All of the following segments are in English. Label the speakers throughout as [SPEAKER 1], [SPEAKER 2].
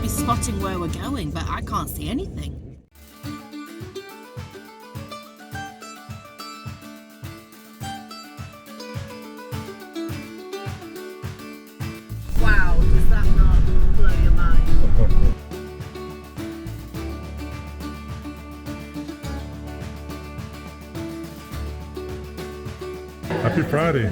[SPEAKER 1] Spotting where we're going, but I can't see anything. Wow, does that not blow your mind?
[SPEAKER 2] Happy Friday.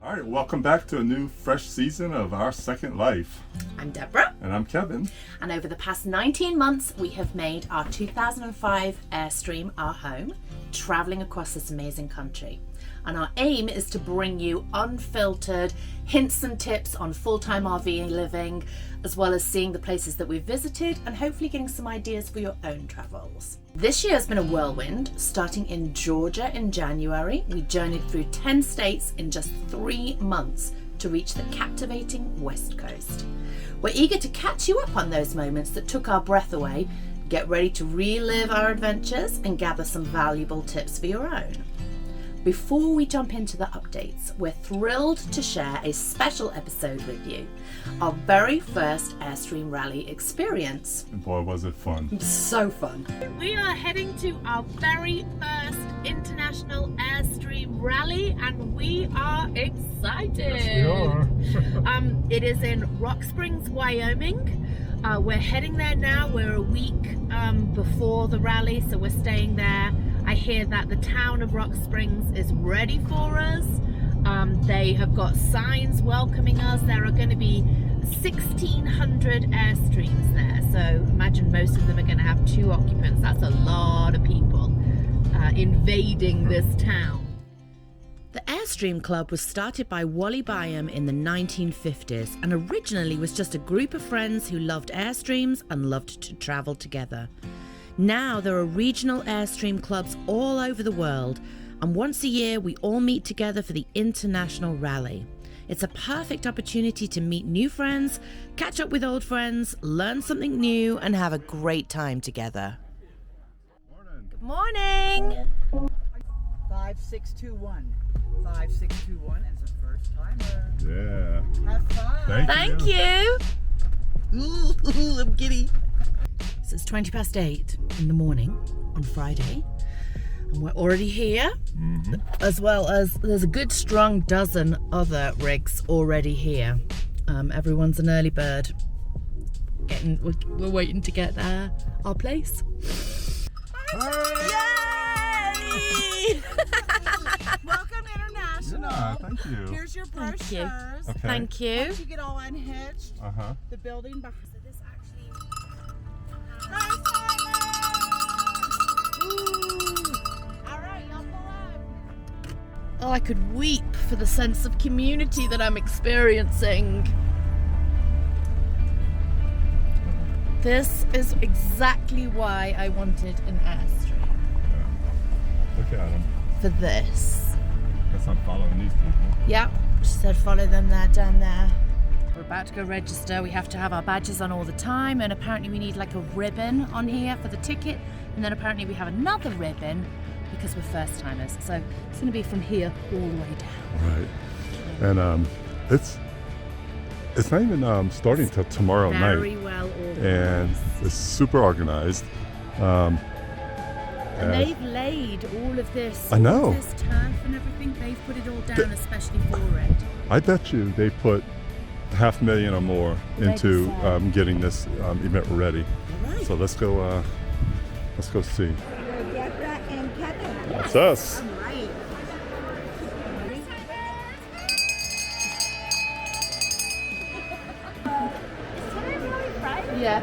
[SPEAKER 2] All right, welcome back to a new fresh season of Our Second Life.
[SPEAKER 3] I'm Deborah.
[SPEAKER 2] And I'm Kevin.
[SPEAKER 3] And over the past 19 months, we have made our 2005 Airstream our home, traveling across this amazing country. And our aim is to bring you unfiltered hints and tips on full-time RV living, as well as seeing the places that we've visited and hopefully getting some ideas for your own travels. This year has been a whirlwind. Starting in Georgia in January, we journeyed through 10 states in just 3 months to reach the captivating West Coast. We're eager to catch you up on those moments that took our breath away, get ready to relive our adventures and gather some valuable tips for your own. Before we jump into the updates, we're thrilled to share a special episode with you, our very first Airstream Rally experience.
[SPEAKER 2] And boy, was it fun.
[SPEAKER 3] So fun.
[SPEAKER 1] We are heading to our very first International Airstream Rally and we are excited.
[SPEAKER 2] Yes, we are.
[SPEAKER 1] It is in Rock Springs, Wyoming. We're heading there now. We're a week before the rally, so we're staying there. I hear that the town of Rock Springs is ready for us. They have got signs welcoming us. There are going to be 1,600 Airstreams there. So imagine most of them are going to have 2 occupants. That's a lot of people invading this town.
[SPEAKER 3] The Airstream Club was started by Wally Byam in the 1950s and originally was just a group of friends who loved Airstreams and loved to travel together. Now there are regional Airstream clubs all over the world, and once a year we all meet together for the International Rally. It's a perfect opportunity to meet new friends, catch up with old friends, learn something new, and have a great time together. Good morning!
[SPEAKER 4] 5621. 5621 is a first timer.
[SPEAKER 2] Yeah.
[SPEAKER 4] Have fun.
[SPEAKER 2] Thank you.
[SPEAKER 3] Ooh, I'm giddy. So it's 8:20 in the morning on Friday, and we're already here, as well as there's a good strong dozen other rigs already here. Everyone's an early bird. We're waiting to get our place. Yay!
[SPEAKER 4] Welcome International.
[SPEAKER 2] Yeah, thank you.
[SPEAKER 4] Here's your brochures.
[SPEAKER 3] Thank you.
[SPEAKER 2] Okay.
[SPEAKER 3] Thank you.
[SPEAKER 4] Once you get all unhitched, the building behind. So this actually. First All right, y'all pull up.
[SPEAKER 3] Oh, I could weep for the sense of community that I'm experiencing. This is exactly why I wanted an Airstream.
[SPEAKER 2] Yeah. Look at them.
[SPEAKER 3] For this.
[SPEAKER 2] Guess I'm following these people.
[SPEAKER 3] Yep, she said follow them there, down there. We're about to go register. We have to have our badges on all the time, and apparently we need like a ribbon on here for the ticket, and then apparently we have another ribbon because we're first timers. So it's going to be from here all the way down.
[SPEAKER 2] Right. And it's not even starting till tomorrow night.
[SPEAKER 3] Very well organized.
[SPEAKER 2] And it's super organized.
[SPEAKER 3] And they've laid all of this.
[SPEAKER 2] I know.
[SPEAKER 3] All of this turf and everything. They've put it all down especially for it.
[SPEAKER 2] I bet you they put $500,000 or more into getting this event ready.
[SPEAKER 3] All right.
[SPEAKER 2] So let's go see.
[SPEAKER 4] Deborah and Kevin.
[SPEAKER 2] That's us.
[SPEAKER 4] All right.
[SPEAKER 3] Yeah.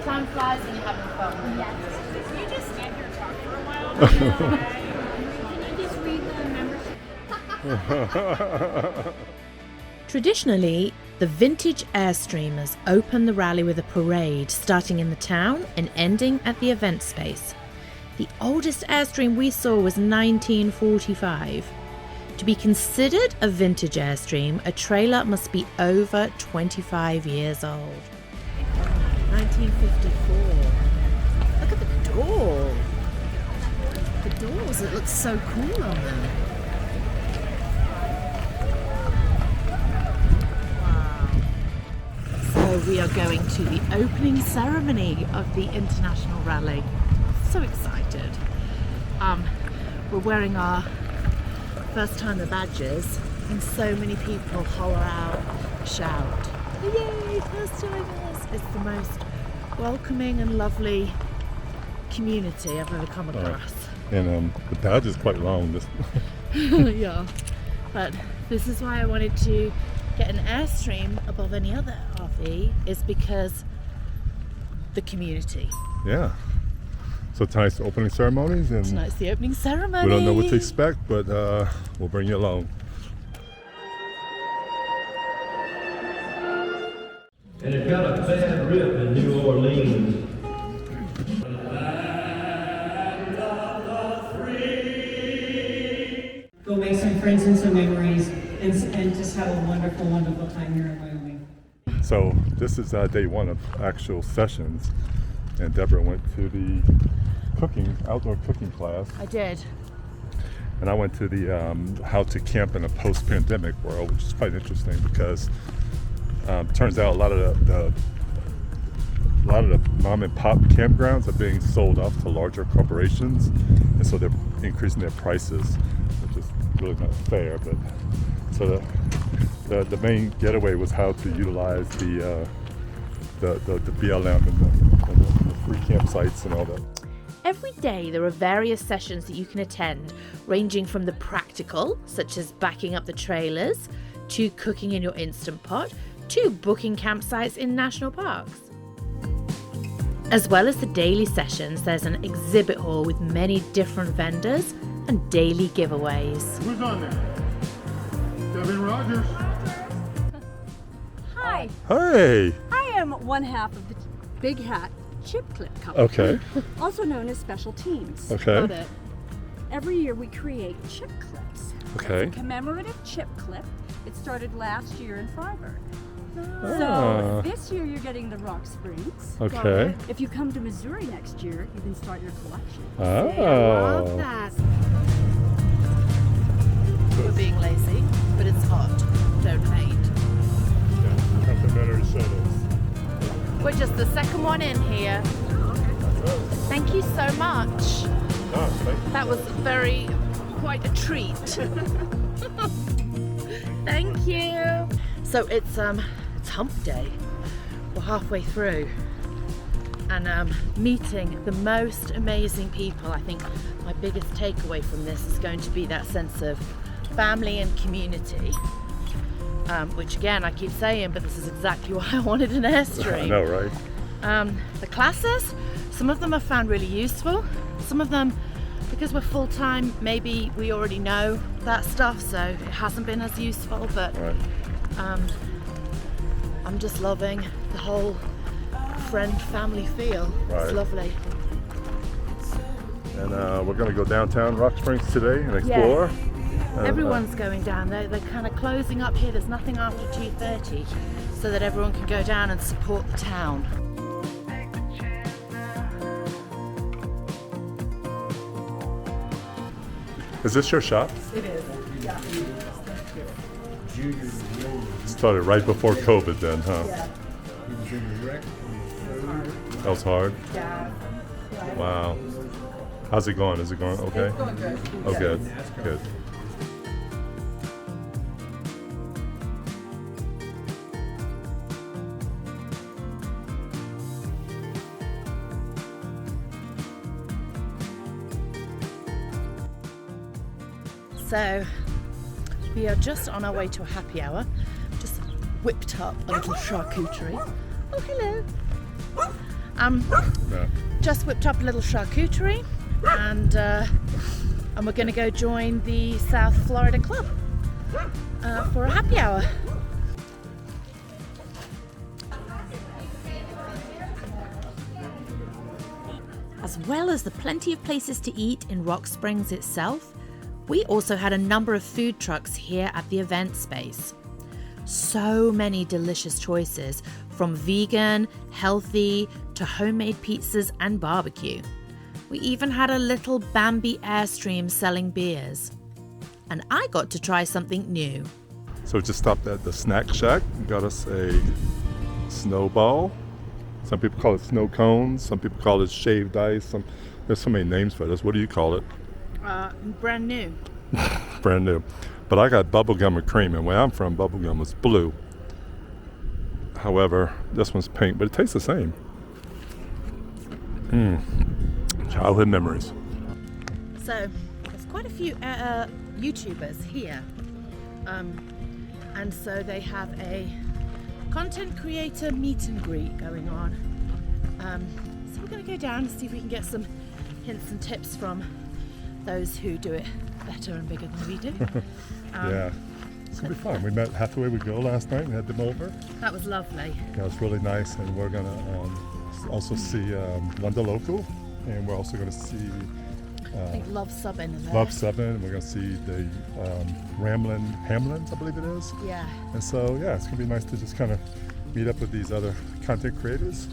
[SPEAKER 3] Time flies when you're having fun.
[SPEAKER 5] Yes. Can you just stand here and talk for a while? Can you just read the membership?
[SPEAKER 3] Traditionally, The vintage Airstreamers open the rally with a parade starting in the town and ending at the event space. The oldest Airstream we saw was 1945. To be considered a vintage Airstream, a trailer must be over 25 years old. 1954. Look at the door. The doors, it looks so cool on them. Wow. So we are going to the opening ceremony of the International Rally. So excited. We're wearing our first timer badges and so many people holler out, shout, yay, first timers! It's the most welcoming and lovely community I've ever come across.
[SPEAKER 2] And the badge is quite long.
[SPEAKER 3] Yeah, but this is why I wanted to get an Airstream above any other RV, is because the community.
[SPEAKER 2] Yeah. So tonight's the opening ceremonies, and
[SPEAKER 3] Tonight's the opening ceremony.
[SPEAKER 2] we don't know what to expect, but we'll bring you along.
[SPEAKER 6] And it got a bad rip in New Orleans.
[SPEAKER 7] Go make some friends and some memories and just have a wonderful, wonderful time here in Wyoming.
[SPEAKER 2] So this is day one of actual sessions, and Deborah went to the outdoor cooking class,
[SPEAKER 3] I did.
[SPEAKER 2] and I went to the how to camp in a post-pandemic world, which is quite interesting because turns out a lot of the mom and pop campgrounds are being sold off to larger corporations, and so they're increasing their prices, which is really not fair. But so the main getaway was how to utilize the BLM and the free campsites and all that.
[SPEAKER 3] Every day there are various sessions that you can attend, ranging from the practical, such as backing up the trailers, to cooking in your Instant Pot, to booking campsites in national parks. As well as the daily sessions, there's an exhibit hall with many different vendors and daily giveaways.
[SPEAKER 2] Who's on there? Devin Rogers.
[SPEAKER 8] Hi,
[SPEAKER 2] Hey.
[SPEAKER 8] I am one half of the Big Hat Chip Clip Company,
[SPEAKER 2] Okay.
[SPEAKER 8] also known as Special Teams.
[SPEAKER 2] Okay.
[SPEAKER 8] Every year we create chip clips.
[SPEAKER 2] Okay.
[SPEAKER 8] It's a commemorative chip clip. It started last year in Freiburg.
[SPEAKER 2] Ah.
[SPEAKER 8] So this year you're getting the Rock Springs.
[SPEAKER 2] Okay.
[SPEAKER 8] If you come to Missouri next year, you can start your collection.
[SPEAKER 2] Oh.
[SPEAKER 3] Love that. We're being lazy, but it's hot. Don't hate.
[SPEAKER 2] Complimentary shuttles.
[SPEAKER 3] We're just the second one in here. Thank you so much. That was quite a treat. Thank you. So it's hump day. We're halfway through, and meeting the most amazing people. I think my biggest takeaway from this is going to be that sense of family and community. Which again, I keep saying, but this is exactly why I wanted an Airstream.
[SPEAKER 2] I know, right?
[SPEAKER 3] The classes, some of them I found really useful. Some of them, because we're full-time, maybe we already know that stuff, so it hasn't been as useful, but
[SPEAKER 2] Right.
[SPEAKER 3] I'm just loving the whole friend-family feel.
[SPEAKER 2] Right.
[SPEAKER 3] It's lovely.
[SPEAKER 2] And we're going to go downtown Rock Springs today and explore. And,
[SPEAKER 3] Everyone's going down. They're kind of closing up here. There's nothing after 2:30, so that everyone can go down and support the town.
[SPEAKER 2] Is this your shop?
[SPEAKER 7] It is. Yeah.
[SPEAKER 2] Started right before COVID then, huh?
[SPEAKER 7] Yeah.
[SPEAKER 2] That was hard?
[SPEAKER 7] Yeah.
[SPEAKER 2] Wow. How's it going? Is it going okay?
[SPEAKER 7] It's going good.
[SPEAKER 2] Oh, good. Good.
[SPEAKER 3] So we are just on our way to a happy hour. Just whipped up a little charcuterie. Oh, hello.
[SPEAKER 2] Yeah.
[SPEAKER 3] Just whipped up a little charcuterie, and we're going to go join the South Florida Club for a happy hour.
[SPEAKER 1] As well as the plenty of places to eat in Rock Springs itself, we also had a number of food trucks here at the event space. So many delicious choices, from vegan, healthy, to homemade pizzas and barbecue. We even had a little Bambi Airstream selling beers. And I got to try something new.
[SPEAKER 2] So we just stopped at the snack shack and got us a snowball. Some people call it snow cones, some people call it shaved ice. There's so many names for this. What do you call it?
[SPEAKER 1] Brand new.
[SPEAKER 2] Brand new. But I got bubblegum and cream, and where I'm from, bubblegum was blue. However, this one's pink, but it tastes the same. Childhood memories.
[SPEAKER 1] So, there's quite a few YouTubers here. And so they have a content creator meet and greet going on. So we're going to go down and see if we can get some hints and tips from those who do it better and bigger than we do.
[SPEAKER 2] Yeah, it's going to be fun. We met Hathaway We Go last night and had them over.
[SPEAKER 1] That was lovely.
[SPEAKER 2] Yeah, it was really nice, and we're going to also see Wonder Local, and we're also going to see
[SPEAKER 1] I think Love Subbin is there.
[SPEAKER 2] Love 7. We're going to see the Ramblin' Hamlins, I believe it is.
[SPEAKER 1] Yeah.
[SPEAKER 2] And so, yeah, it's going to be nice to just kind of meet up with these other content creators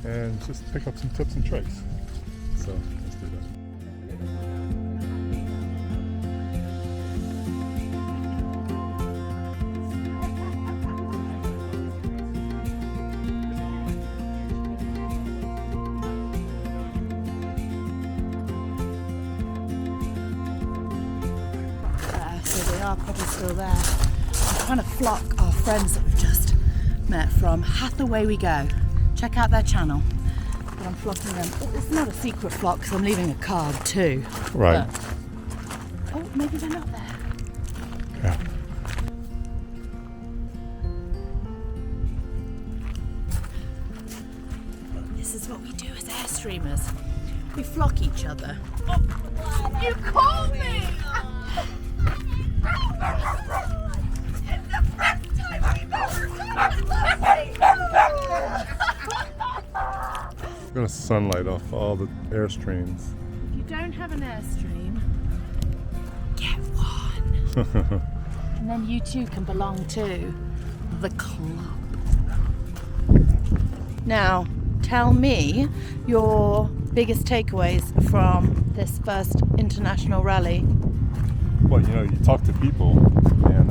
[SPEAKER 2] and just pick up some tips and tricks. So let's do that.
[SPEAKER 1] So they are probably still there. I'm trying to flock our friends that we've just met from Hathaway We Go. Check out their channel. But I'm flocking them. Oh, it's not a secret flock because I'm leaving a card too.
[SPEAKER 2] Right.
[SPEAKER 1] But, oh, maybe they're not there.
[SPEAKER 2] Yeah.
[SPEAKER 1] This is what we do as Airstreamers. We flock each other. Oh, you called me!
[SPEAKER 2] We're going to sunlight off all the Airstreams.
[SPEAKER 1] If you don't have an Airstream, get one. And then you too can belong to the club. Now, tell me your biggest takeaways from this first international rally.
[SPEAKER 2] Well, you know, you talk to people and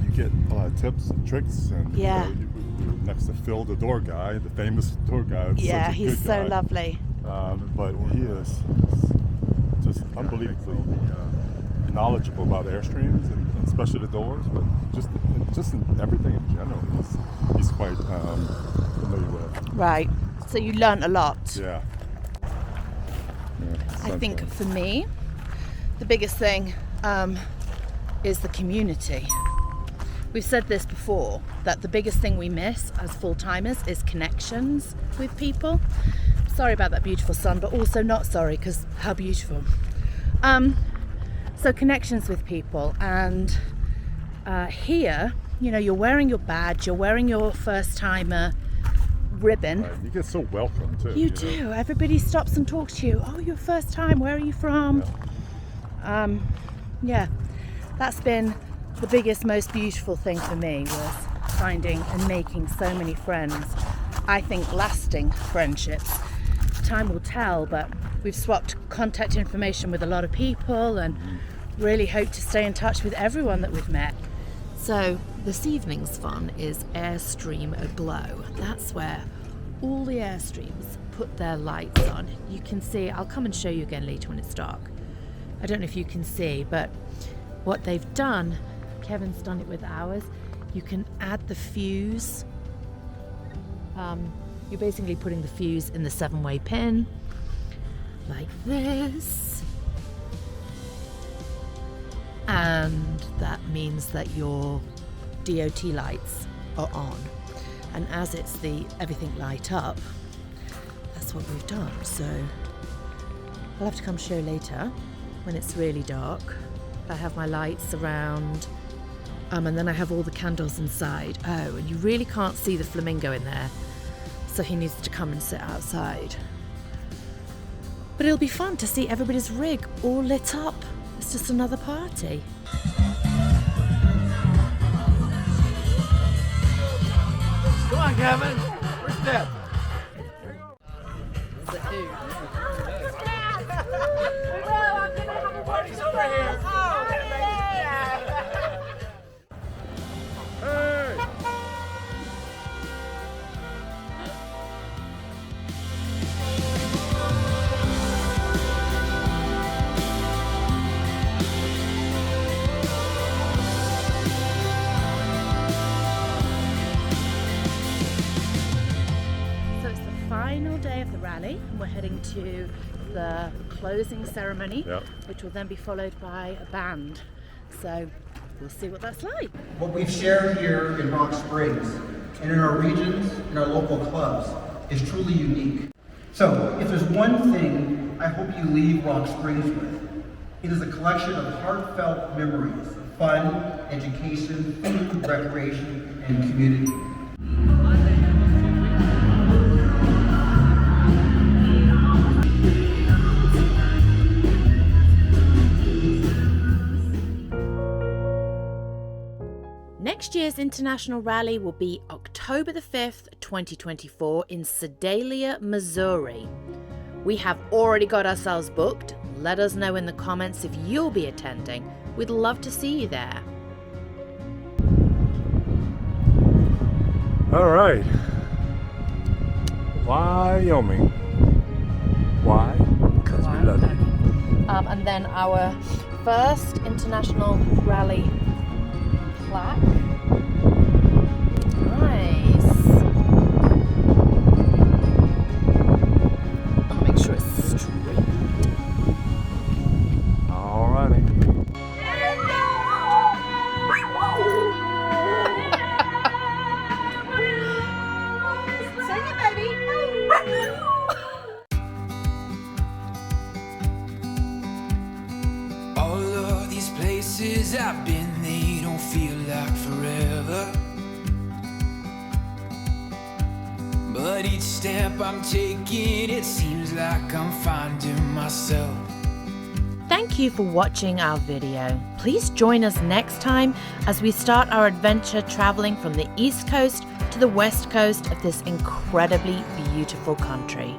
[SPEAKER 2] you get a lot of tips and tricks. And
[SPEAKER 1] Yeah.
[SPEAKER 2] you were next to Phil, the door guy, the famous door guy.
[SPEAKER 1] Yeah,
[SPEAKER 2] Such a
[SPEAKER 1] he's
[SPEAKER 2] good
[SPEAKER 1] so
[SPEAKER 2] guy.
[SPEAKER 1] lovely.
[SPEAKER 2] But he is just unbelievably knowledgeable about Airstreams and especially the doors, but just in everything in general. He's quite familiar with.
[SPEAKER 1] Right. So you learnt a lot.
[SPEAKER 2] Yeah.
[SPEAKER 1] I think for me, the biggest thing is the community. We've said this before, that the biggest thing we miss as full-timers is connections with people. Sorry about that beautiful sun, but also not sorry, because how beautiful. So connections with people, and here, you know, you're wearing your badge, you're wearing your first-timer ribbon.
[SPEAKER 2] Right. You get so welcome too.
[SPEAKER 1] You do. Know? Everybody stops and talks to you. Oh, your first time. Where are you from? Yeah, that's been the biggest, most beautiful thing for me, was finding and making so many friends. I think lasting friendships. Time will tell, but we've swapped contact information with a lot of people and really hope to stay in touch with everyone that we've met. So this evening's fun is Airstream Aglow. That's where all the Airstreams put their lights on. You can see, I'll come and show you again later when it's dark. I don't know if you can see, but what they've done, Kevin's done it with ours, you can add the fuse. You're basically putting the fuse in the 7-way pin, like this. And that means that your DOT lights are on. And as it's the everything light up, that's what we've done. So I'll have to come show later when it's really dark. I have my lights around, and then I have all the candles inside. Oh, and you really can't see the flamingo in there, so he needs to come and sit outside. But it'll be fun to see everybody's rig all lit up. It's just another party.
[SPEAKER 9] Come on, Kevin. Where's Deb? Party's over here.
[SPEAKER 1] Final day of the rally, and we're heading to the closing ceremony, which will then be followed by a band. So we'll see what that's like.
[SPEAKER 10] What we've shared here in Rock Springs and in our regions and our local clubs is truly unique. So if there's one thing I hope you leave Rock Springs with, it is a collection of heartfelt memories of fun, education, food, recreation, and community.
[SPEAKER 1] Next year's International Rally will be October the 5th, 2024 in Sedalia, Missouri. We have already got ourselves booked. Let us know in the comments if you'll be attending. We'd love to see you there.
[SPEAKER 2] All right. Wyoming. Why? Because we love it.
[SPEAKER 1] And then our first International Rally plaque. Nice. I'll make sure it's straight.
[SPEAKER 2] Alrighty.
[SPEAKER 4] Sing it, baby.
[SPEAKER 11] All of these places I've been, they don't feel like forever. But each step I'm taking, it seems like I'm finding myself.
[SPEAKER 1] Thank you for watching our video. Please join us next time as we start our adventure traveling from the East Coast to the West Coast of this incredibly beautiful country.